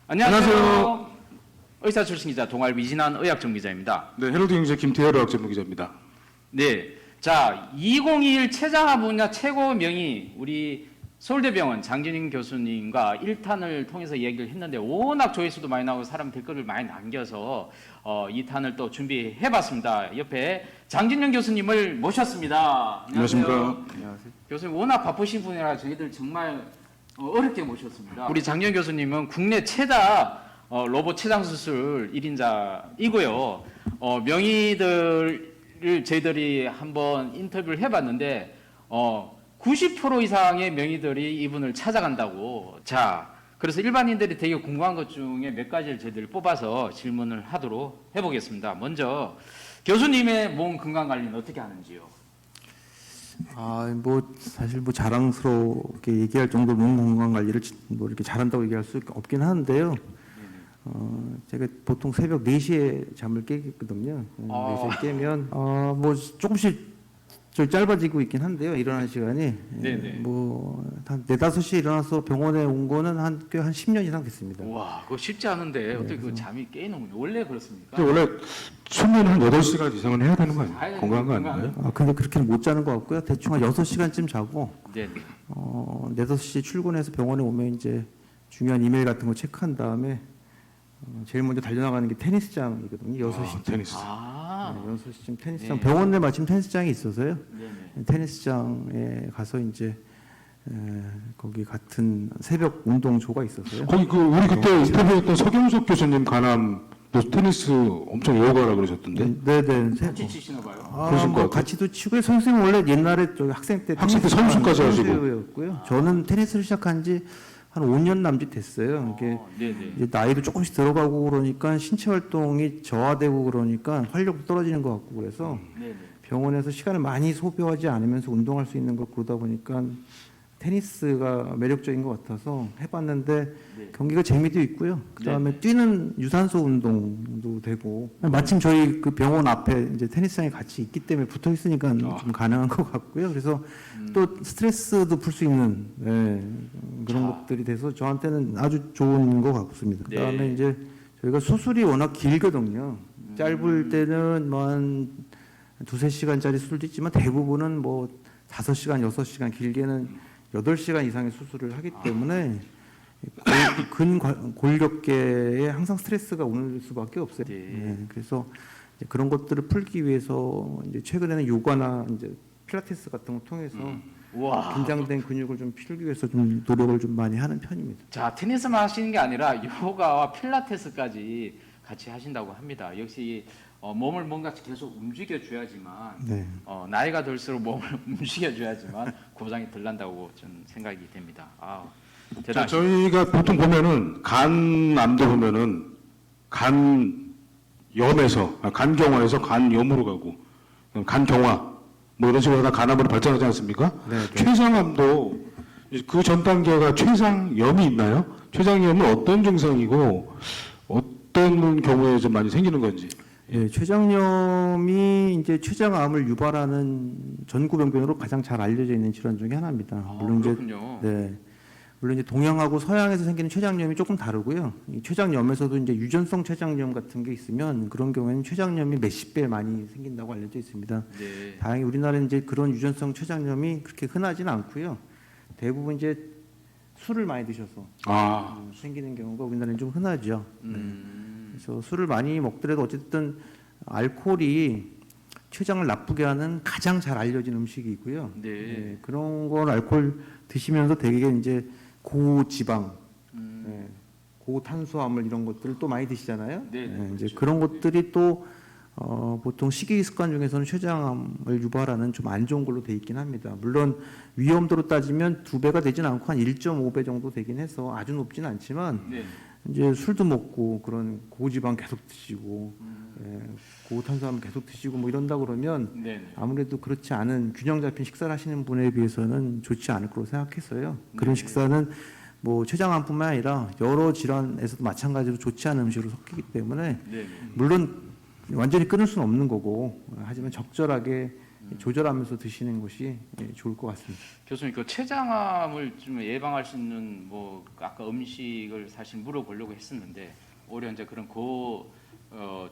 안녕하세요. 의사 출신 기자 동아일보 이진환 의학전 기자입니다. 네, 헤럴드 경제 김태열 의학전문 기자입니다. 네, 자 2021 최장화 분야 최고 명의 우리 서울대병원 장진인 교수님과 1탄을 통해서 이야기를 했는데 워낙 조회수도 많이 나오고 사람 댓글을 많이 남겨서 2탄을 또 준비해봤습니다. 옆에 장진영 교수님을 모셨습니다. 안녕하십니까. 안녕하세요. 교수님 워낙 바쁘신 분이라 저희들 정말 어렵게 모셨습니다. 우리 장진영 교수님은 국내 최다 로봇 췌장 수술 1인자이고요. 명의들을 저희들이 한번 인터뷰를 해봤는데 90% 이상의 명의들이 이분을 찾아간다고. 자, 그래서 일반인들이 되게 궁금한 것 중에 몇 가지를 저희들이 뽑아서 질문을 하도록 해보겠습니다. 먼저 교수님의 몸 건강 관리는 어떻게 하는지요? 사실 자랑스럽게 얘기할 정도로 몸 건강 관리를 이렇게 잘한다고 얘기할 수 없긴 하는데요. 제가 보통 새벽 4시에 잠을 깨거든요. 4시에 깨면 조금씩 좀 짧아지고 있긴 한데요. 일어나는 시간이 한 4-5시에 일어나서 병원에 온 거는 한 10년 이상 됐습니다. 와, 그거 쉽지 않은데 어떻게 그 잠이 깨는군요. 원래 그렇습니까? 근데 원래 수면 한 8시간 이상은 해야 되는 거 아니에요? 건강한 거 아닌가요? 근데 그렇게는 못 자는 것 같고요. 대충 한 6시간쯤 자고 4-5시에 출근해서 병원에 오면 이제 중요한 이메일 같은 거 체크한 다음에 제일 먼저 달려나가는 게 테니스장이거든요. 6시쯤. 테니스. 6시쯤 테니스장. 네. 병원에 마침 테니스장이 있어서요. 네네. 테니스장에 가서 이제 거기 같은 새벽 운동조가 있었어요. 거기 우리 그때 인터뷰했던 서경석 교수님 간암 테니스 엄청 요가라 그러셨던데. 네네. 같이 치시나 봐요. 그러실 것 같아요. 같이도 치고요. 선생님 원래 옛날에 학생 때 선수까지 하시고. 선수였고요. 저는 테니스를 시작한 지 한 5년 남짓 됐어요. 이게 이제 나이도 조금씩 들어가고 그러니까 신체 활동이 저하되고 그러니까 활력도 떨어지는 것 같고 그래서 병원에서 시간을 많이 소비하지 않으면서 운동할 수 있는 걸 그러다 보니까 테니스가 매력적인 것 같아서 해봤는데 경기가 재미도 있고요. 그다음에 뛰는 유산소 운동도 되고 마침 저희 그 병원 앞에 이제 테니스장이 같이 있기 때문에 붙어 있으니까 좀 가능한 것 같고요. 그래서 또 스트레스도 풀 수 있는 그런 것들이 돼서 저한테는 아주 좋은 것 같습니다. 그다음에 이제 저희가 수술이 워낙 길거든요. 짧을 때는 한 2-3시간짜리 수술도 있지만 대부분은 5시간, 6시간, 길게는 8시간 이상의 수술을 하기 때문에 근골격계에 항상 스트레스가 오는 수밖에 없어요. 그래서 이제 그런 것들을 풀기 위해서 이제 최근에는 요가나 이제 필라테스 같은 걸 통해서 긴장된 근육을 좀 풀기 위해서 좀 노력을 좀 많이 하는 편입니다. 자, 테니스만 하시는 게 아니라 요가와 필라테스까지 같이 하신다고 합니다. 역시 몸을 뭔가 계속 움직여줘야지만 나이가 들수록 몸을 움직여줘야지만 고장이 덜 난다고 저는 생각이 됩니다. 자, 저희가 보통 보면은 간암도 보면은 간염에서 간경화에서 간염으로 가고 간경화 이런 식으로 다 간암으로 발전하지 않습니까? 췌장암도 그 전 단계가 췌장염이 있나요? 췌장염은 어떤 증상이고 어떤 경우에 좀 많이 생기는 건지. 췌장염이 이제 췌장암을 유발하는 전구병변으로 가장 잘 알려져 있는 질환 중에 하나입니다. 물론 이제 동양하고 서양에서 생기는 췌장염이 조금 다르고요. 이 췌장염에서도 이제 유전성 췌장염 같은 게 있으면 그런 경우에는 췌장염이 몇십 배 많이 생긴다고 알려져 있습니다. 다행히 우리나라는 이제 그런 유전성 췌장염이 그렇게 흔하지는 않고요. 대부분 이제 술을 많이 드셔서 생기는 경우가 우리나라는 좀 흔하죠. 그래서 술을 많이 먹더라도 어쨌든 알코올이 췌장을 나쁘게 하는 가장 잘 알려진 음식이고요. 그런 걸 알코올 드시면서 되게 이제 고지방, 고탄수화물 이런 것들을 또 많이 드시잖아요. 이제 그런 것들이 또 보통 식이 습관 중에서는 췌장암을 유발하는 좀 안 좋은 걸로 돼 있긴 합니다. 물론 위험도로 따지면 2배가 되진 않고 한 1.5배 정도 되긴 해서 아주 높진 않지만 이제 술도 먹고 그런 고지방 계속 드시고 고탄수화물 계속 드시고 이런다 그러면 아무래도 그렇지 않은 균형 잡힌 식사를 하시는 분에 비해서는 좋지 않을 거로 생각했어요. 그런 식사는 췌장암뿐만 아니라 여러 질환에서도 마찬가지로 좋지 않은 음식으로 섞이기 때문에 물론 완전히 끊을 수는 없는 거고 하지만 적절하게 조절하면서 드시는 것이 좋을 것 같습니다. 교수님, 그 췌장암을 좀 예방할 수 있는 뭐 아까 음식을 사실 물어보려고 했었는데 오히려 이제 그런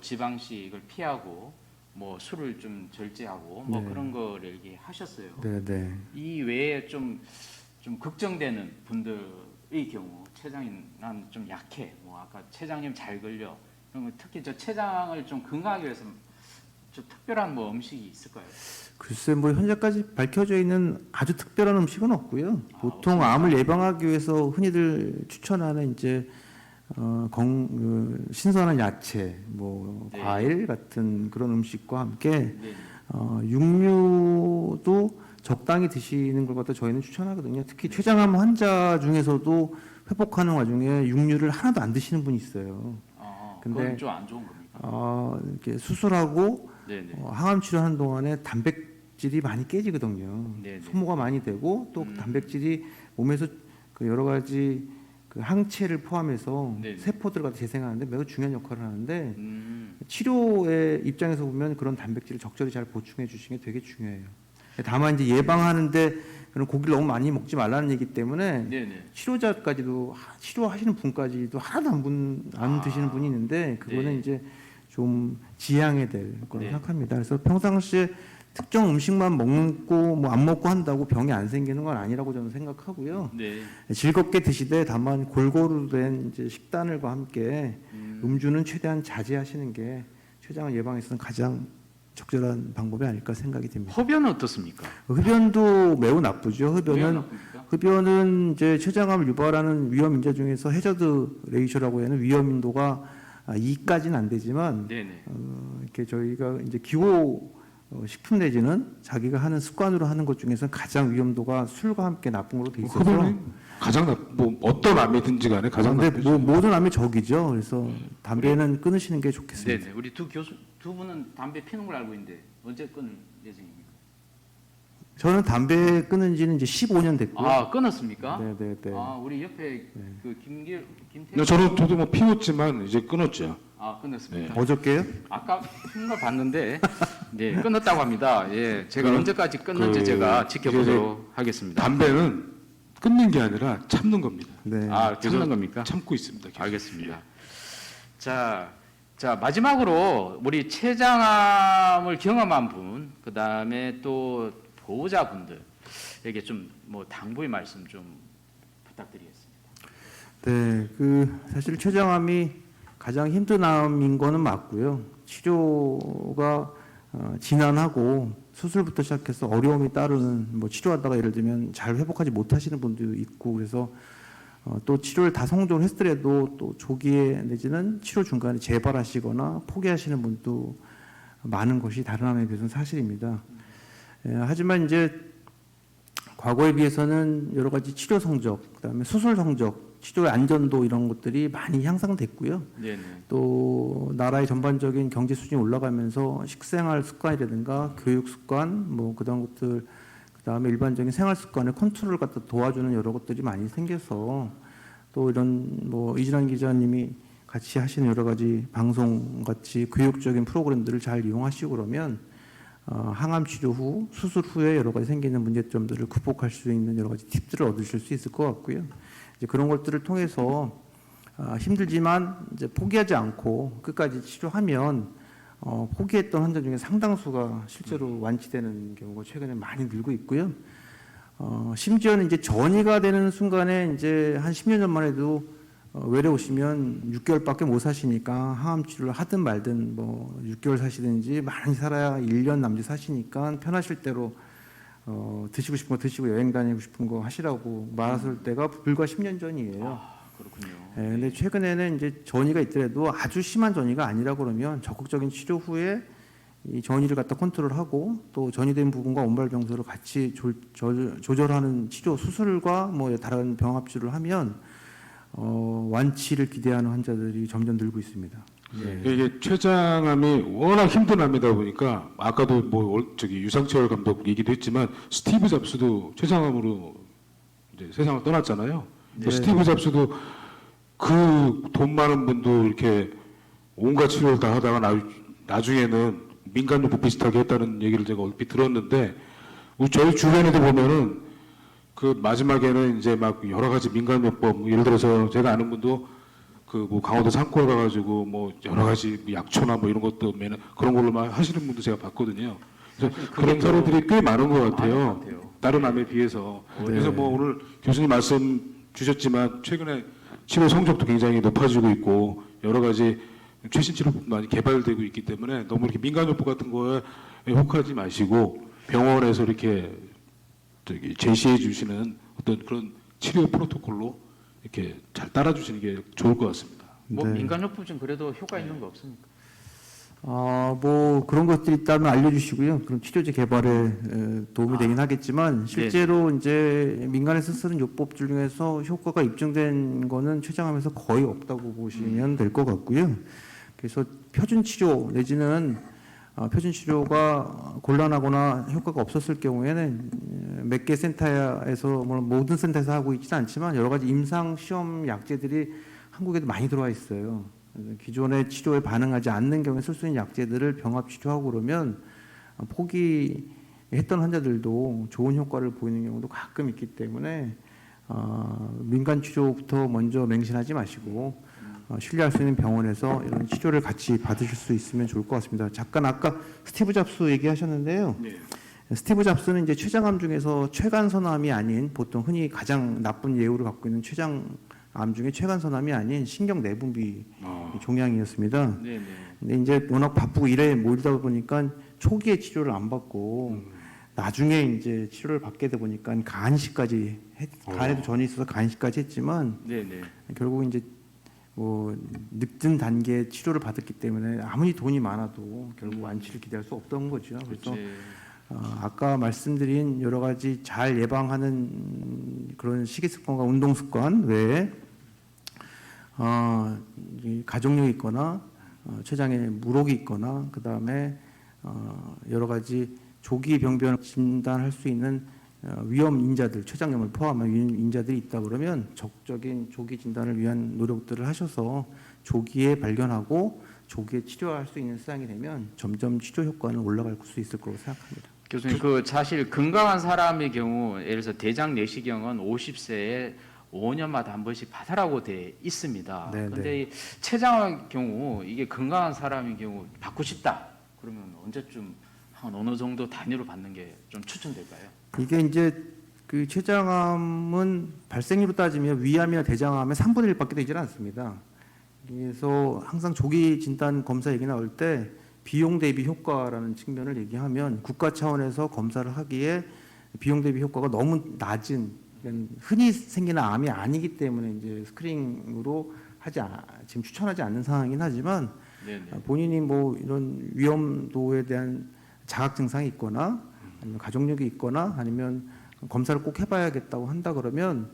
지방식을 피하고 뭐 술을 좀 절제하고 뭐 네. 그런 거를 얘기하셨어요. 네. 이 외에 좀 걱정되는 분들의 경우 췌장이 난 좀 약해. 뭐 아까 췌장염 잘 걸려. 그러면 특히 저 췌장을 좀 건강하기 위해서 좀 특별한 뭐 음식이 있을까요? 글쎄 뭐 현재까지 밝혀져 있는 아주 특별한 음식은 없고요. 보통 없습니까? 암을 예방하기 위해서 흔히들 추천하는 이제 신선한 야채, 뭐 네. 과일 같은 그런 음식과 함께 네. 육류도 적당히 드시는 걸 갖다 저희는 추천하거든요. 특히 췌장암 환자 중에서도 회복하는 와중에 육류를 하나도 안 드시는 분이 있어요. 근데 그건 좀 안 좋은 겁니까? 이렇게 수술하고 네네. 항암 치료하는 동안에 단백질이 많이 깨지거든요. 네네. 소모가 많이 되고 또 단백질이 몸에서 그 여러 가지 그 항체를 포함해서 네네. 세포들 갖다 재생하는데 매우 중요한 역할을 하는데 음. 치료의 입장에서 보면 그런 단백질을 적절히 잘 보충해 주시는 게 되게 중요해요. 다만 이제 예방하는데 그런 고기를 너무 많이 먹지 말라는 얘기 때문에 네네. 치료자까지도 치료하시는 분까지도 하나도 안 드시는 분이 있는데 그거는 네. 이제 좀 지양해야 될 거라고 네. 생각합니다. 그래서 평상시에 특정 음식만 먹고 뭐 안 먹고 한다고 병이 안 생기는 건 아니라고 저는 생각하고요. 네. 즐겁게 드시되 다만 골고루 된 이제 식단과 함께 음주는 최대한 자제하시는 게 췌장을 예방해서는 가장 적절한 방법이 아닐까 생각이 듭니다. 흡연은 어떻습니까? 흡연도 매우 나쁘죠. 왜 흡연은 나쁩니까? 흡연은 이제 췌장암을 유발하는 위험 인자 중에서 해저드 레이쇼라고 하는 위험 인도가 2까지는 안 되지만 네네. 이렇게 저희가 이제 기호 식품 내지는 자기가 하는 습관으로 하는 것 중에서 가장 위험도가 술과 함께 나쁜 걸로 돼 있어서 흡연이 가장 뭐 어떤 암이든지 간에 가장 근데 나쁘죠. 뭐 모든 암이 적이죠. 그래서 담배는 끊으시는 게 좋겠습니다. 네네. 우리 두 분은 담배 피는 걸 알고 있는데 언제 끊을 예정입니까? 저는 담배 끊은 지는 이제 15년 됐고요. 아, 끊었습니까? 네. 아, 우리 옆에 그 김태우. 근데 저도 뭐 피웠지만 이제 끊었죠. 아, 끊었습니다. 어저께요? 아까 핀 걸 봤는데 네, 끊었다고 합니다. 예, 제가 그- 언제까지 끊는지 그- 제가 지켜보도록 하겠습니다. 담배는 끊는 게 아니라 참는 겁니다. 네. 아, 참는 그래서 겁니까? 참고 있습니다. 계속. 알겠습니다. 자, 마지막으로 우리 췌장암을 경험한 분, 그 다음에 또 보호자분들에게 좀 뭐 당부의 말씀 좀 부탁드리겠습니다. 네, 그 사실 췌장암이 가장 힘든 암인 거는 맞고요. 치료가 진한하고 수술부터 시작해서 어려움이 따르는 뭐 치료하다가 예를 들면 잘 회복하지 못하시는 분도 있고 그래서 또 치료를 다 성공적으로 했더라도 또 조기에 내지는 치료 중간에 재발하시거나 포기하시는 분도 많은 것이 다른 암에 비해서는 사실입니다. 하지만 이제 과거에 비해서는 여러 가지 치료 성적, 그다음에 수술 성적, 치료의 안전도 이런 것들이 많이 향상됐고요. 네네. 또 나라의 전반적인 경제 수준이 올라가면서 식생활 습관이라든가 교육 습관, 뭐 그런 것들, 그다음에 일반적인 생활 습관의 컨트롤을 갖다 도와주는 여러 것들이 많이 생겨서 또 이런 뭐 이진환 기자님이 같이 하시는 여러 가지 방송 같이 교육적인 프로그램들을 잘 이용하시고 그러면 항암 치료 후, 수술 후에 여러 가지 생기는 문제점들을 극복할 수 있는 여러 가지 팁들을 얻으실 수 있을 것 같고요. 이제 그런 것들을 통해서 힘들지만 이제 포기하지 않고 끝까지 치료하면 포기했던 환자 중에 상당수가 실제로 완치되는 경우가 최근에 많이 늘고 있고요. 심지어는 이제 전이가 되는 순간에 이제 한 10년 전만 해도 외래 오시면 6개월밖에 못 사시니까 항암 치료를 하든 말든 뭐 6개월 사시든지 많이 살아야 1년 남짓 사시니까 편하실 대로 드시고 싶은 거 드시고 여행 다니고 싶은 거 하시라고 말했을 때가 불과 10년 전이에요. 아, 그렇군요. 근데 최근에는 이제 전이가 있더라도 아주 심한 전이가 아니라 그러면 적극적인 치료 후에 이 전이를 갖다 컨트롤하고 또 전이된 부분과 온발 병소를 같이 조절하는 치료 수술과 뭐 다른 병합 치료를 하면 완치를 기대하는 환자들이 점점 늘고 있습니다. 이게 췌장암이 워낙 힘든 암이다 보니까 아까도 뭐 저기 유상철 감독 얘기도 했지만 스티브 잡스도 췌장암으로 이제 세상을 떠났잖아요. 네. 스티브 잡스도 그 돈 많은 분도 이렇게 온갖 치료를 다 하다가 나중에는 민간요법 비슷하게 했다는 얘기를 제가 얼핏 들었는데 저희 주변에도 보면은 그 마지막에는 이제 막 여러 가지 민간요법 뭐 예를 들어서 제가 아는 분도 그 뭐 강원도 산골 가가지고 뭐 여러 가지 약초나 뭐 이런 것도 그런 걸로 막 하시는 분도 제가 봤거든요. 그래서 그런 사례들이 꽤 많은 것 같아요. 다른 암에 비해서. 그래서 뭐 오늘 교수님 말씀 주셨지만 최근에 치료 성적도 굉장히 높아지고 있고 여러 가지 최신 치료법도 많이 개발되고 있기 때문에 너무 이렇게 민간요법 같은 거에 혹하지 마시고 병원에서 이렇게 제시해 주시는 어떤 그런 치료 프로토콜로 이렇게 잘 따라주시는 게 좋을 것 같습니다. 뭐 민간요법 중 그래도 효과 있는 거 없습니까? 뭐 그런 것들이 있다면 알려주시고요. 그럼 치료제 개발에 도움이 되긴 하겠지만 실제로 이제 민간에서 쓰는 요법들 중에서 효과가 입증된 거는 췌장암에서 거의 없다고 보시면 될 것 같고요. 그래서 표준 치료 내지는 표준 치료가 곤란하거나 효과가 없었을 경우에는 몇 개 센터에서 모든 센터에서 하고 있지는 않지만 여러 가지 임상 시험 약제들이 한국에도 많이 들어와 있어요. 기존의 치료에 반응하지 않는 경우에 쓸 수 있는 약제들을 병합 치료하고 그러면 포기했던 환자들도 좋은 효과를 보이는 경우도 가끔 있기 때문에 민간 치료부터 먼저 맹신하지 마시고 신뢰할 수 있는 병원에서 이런 치료를 같이 받으실 수 있으면 좋을 것 같습니다. 잠깐 아까 스티브 잡스 얘기하셨는데요. 네. 스티브 잡스는 이제 췌장암 중에서 췌간선암이 아닌 보통 흔히 가장 나쁜 예후를 갖고 있는 췌장암 중에 췌간선암이 아닌 신경 내분비 종양이었습니다. 네네. 근데 이제 워낙 바쁘고 일에 몰리다 보니까 초기에 치료를 안 받고 나중에 이제 치료를 받게 되 보니까 간이식까지 간에도 전이 있어서 간이식까지 했지만 네네. 결국 이제 뭐 늦은 단계 치료를 받았기 때문에 아무리 돈이 많아도 결국 완치를 기대할 수 없던 거죠. 그래서 아까 말씀드린 여러 가지 잘 예방하는 그런 식이 습관과 운동 습관 외에 가족력이 있거나 췌장에 물혹이 있거나 그 다음에 여러 가지 조기 병변 진단할 수 있는 위험 인자들, 췌장염을 포함한 위험 인자들이 있다 그러면 적극적인 조기 진단을 위한 노력들을 하셔서 조기에 발견하고 조기에 치료할 수 있는 세상이 되면 점점 치료 효과는 올라갈 수 있을 거라고 생각합니다. 교수님, 그 사실 건강한 사람의 경우, 예를 들어서 대장 내시경은 50세에 5년마다 한 번씩 받으라고 돼 있습니다. 그런데 이 췌장의 경우 이게 건강한 사람의 경우 받고 싶다. 그러면 언제쯤 한 어느 정도 단위로 받는 게 좀 추천될까요? 이게 이제 그 췌장암은 발생률로 따지면 위암이나 대장암의 3분의 1밖에 되지 않습니다. 그래서 항상 조기 진단 검사 얘기 나올 때 비용 대비 효과라는 측면을 얘기하면 국가 차원에서 검사를 하기에 비용 대비 효과가 너무 낮은 흔히 생기는 암이 아니기 때문에 이제 스크린으로 지금 추천하지 않는 상황이긴 하지만 본인이 뭐 이런 위험도에 대한 자각 증상이 있거나 아니면 가족력이 있거나 아니면 검사를 꼭 해봐야겠다고 한다 그러면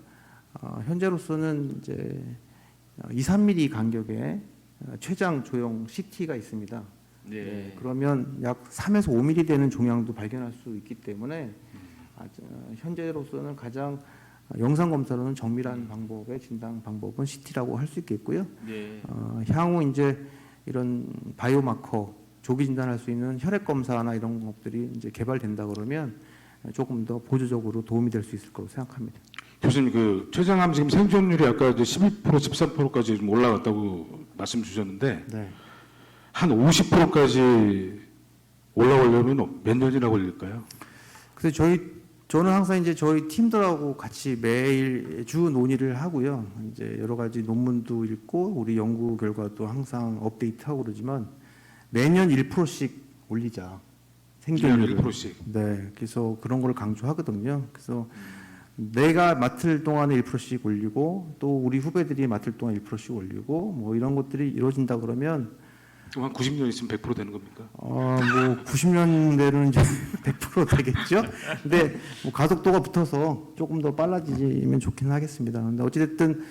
현재로서는 이제 2, 3mm 간격의 췌장 조형 CT가 있습니다. 네, 그러면 약 3에서 5mm 되는 종양도 발견할 수 있기 때문에 현재로서는 가장 영상 검사로는 정밀한 방법의 진단 방법은 CT라고 할 수 있겠고요. 향후 이제 이런 바이오마커 조기 진단할 수 있는 혈액 검사나 이런 것들이 이제 개발된다 그러면 조금 더 보조적으로 도움이 될 수 있을 거라고 생각합니다. 교수님, 그 췌장암 지금 생존율이 아까 이제 12%, 13%까지 좀 올라갔다고 말씀 주셨는데 한 50%까지 올라오려면 몇 년이나 걸릴까요? 그래서 저는 항상 이제 저희 팀들하고 같이 매일 주 논의를 하고요. 이제 여러 가지 논문도 읽고 우리 연구 결과도 항상 업데이트하고 그러지만 매년 1%씩 올리자. 생존율을 1%씩. 네. 그래서 그런 걸 강조하거든요. 그래서 내가 맡을 동안에 1%씩 올리고 또 우리 후배들이 맡을 동안 1%씩 올리고 뭐 이런 것들이 이루어진다 그러면 그럼 한 90년 있으면 100% 되는 겁니까? 뭐 90년 내로는 이제 100% 되겠죠. 근데 뭐 가속도가 붙어서 조금 더 빨라지면 좋긴 하겠습니다. 근데 어찌됐든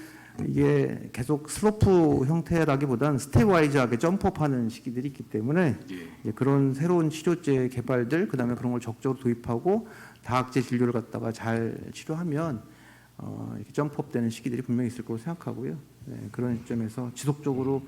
이게 계속 슬로프 형태라기보다는 스텝와이즈하게 점프업하는 시기들이 있기 때문에 이제 그런 새로운 치료제 개발들 그다음에 그런 걸 적극적으로 도입하고 다학제 진료를 갖다가 잘 치료하면 이렇게 점프업되는 시기들이 분명히 있을 거라고 생각하고요. 네, 그런 시점에서 지속적으로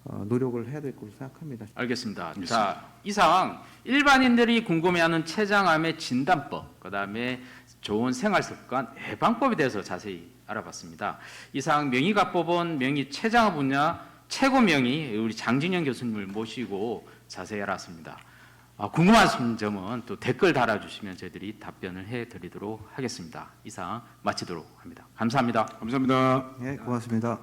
노력을 해야 될 것으로 생각합니다. 알겠습니다. 자, 이상 일반인들이 궁금해하는 췌장암의 진단법, 그다음에 좋은 생활습관 예방법에 대해서 자세히 알아봤습니다. 이상 명의가 뽑은 명의 췌장암 분야 최고 명의 우리 장진영 교수님을 모시고 자세히 알았습니다. 궁금하신 점은 또 댓글 달아주시면 저희들이 답변을 해드리도록 하겠습니다. 이상 마치도록 합니다. 감사합니다. 감사합니다. 네, 고맙습니다.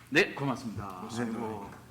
네, 고맙습니다. 고맙습니다. 아이고.